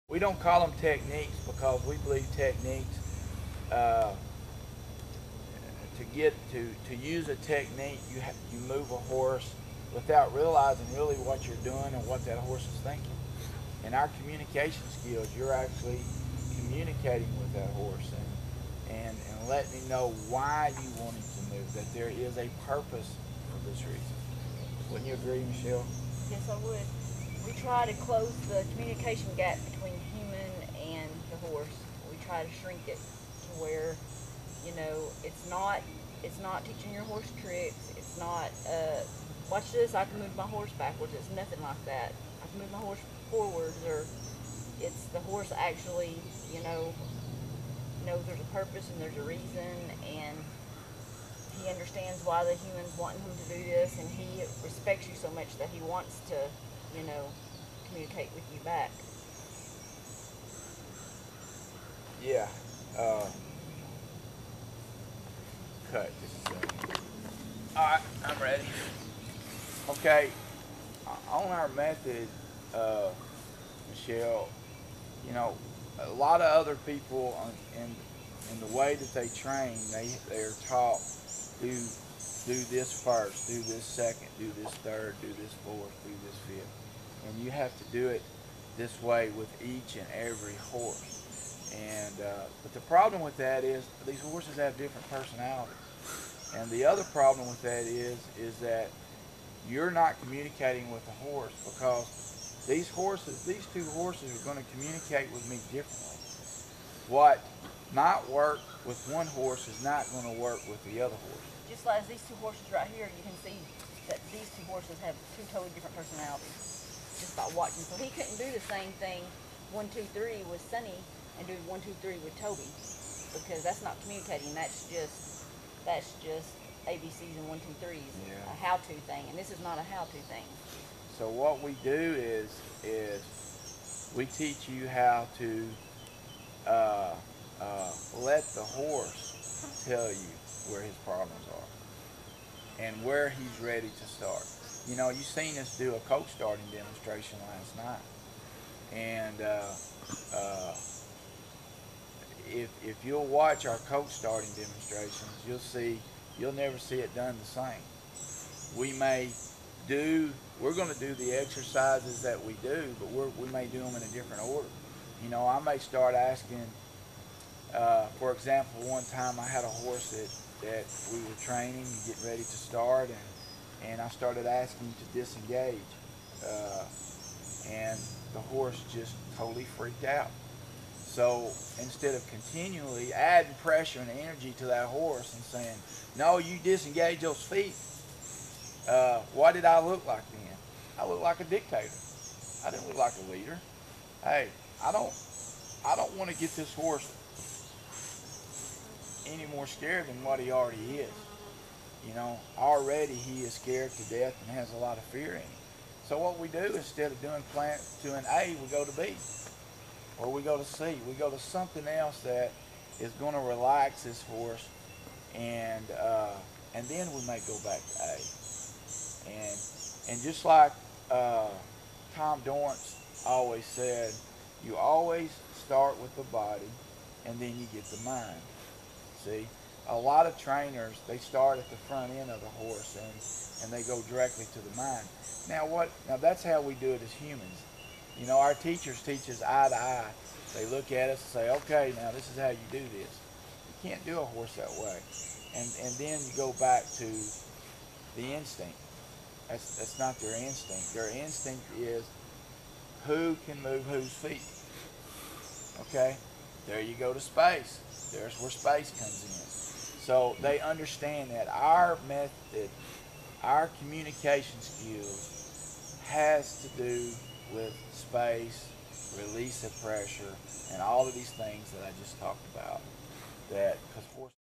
We don't call them techniques because we believe techniques, uh, to use a technique, you move a horse without realizing really what you're doing and what that horse is thinking. In our communication skills, you're actually communicating with that horse and letting him know why you want him to move, that there is a purpose for this reason. Wouldn't you agree, Michelle? Yes, I would. We try to close the communication gap between human and the horse. We try to shrink it to where, it's not teaching your horse tricks. It's not, watch this, I can move my horse backwards. It's nothing like that. I can move my horse forwards, or it's the horse actually, knows there's a purpose and there's a reason, and he understands why the human's wanting him to do this, and he respects you so much that he wants to, communicate with you back. Yeah. Cut just a second. All right, I'm ready. Okay, on our method, Michelle, a lot of other people in the way that they train, they're taught do this first, do this second, do this third, do this fourth, do this fifth, and you have to do it this way with each and every horse. And but the problem with that is these horses have different personalities. And the other problem with that is that you're not communicating with the horse because these two horses are going to communicate with me differently. What might work with one horse is not going to work with the other horse. Just like these two horses right here, you can see that these two horses have two totally different personalities just by watching. So he couldn't do the same thing 1, 2, 3 with Sonny and do 1, 2, 3 with Toby, because that's not communicating. That's just ABCs and 1, 2, 3s. Yeah. A how-to thing, and this is not a how-to thing. So what we do is we teach you how to let the horse tell you where his problems are and where he's ready to start. You seen us do a coach starting demonstration last night, and if you'll watch our coach starting demonstrations, you'll never see it done the same. We're going to do the exercises that we do, but we may do them in a different order. I may start asking, for example, one time I had a horse that we were training and getting ready to start, and I started asking him to disengage, and the horse just totally freaked out. So instead of continually adding pressure and energy to that horse and saying, no, you disengage those feet, what did I look like then? I looked like a dictator. I didn't look like a leader. Hey, I don't want to get this horse any more scared than what he already is. Already he is scared to death and has a lot of fear in him. So what we do, instead of doing A, we go to B. Or we go to C. We go to something else that is going to relax this horse, and then we may go back to A. And just like Tom Dorrance always said, you always start with the body, and then you get the mind. See, a lot of trainers, they start at the front end of the horse and they go directly to the mind. Now that's how we do it as humans. Our teachers teach us eye to eye. They look at us and say, okay, now this is how you do this. You can't do a horse that way. And then you go back to the instinct. That's not their instinct. Their instinct is who can move whose feet. Okay? There you go to space. There's where space comes in. So they understand that our method, our communication skills has to do with space, release of pressure, and all of these things that I just talked about. Because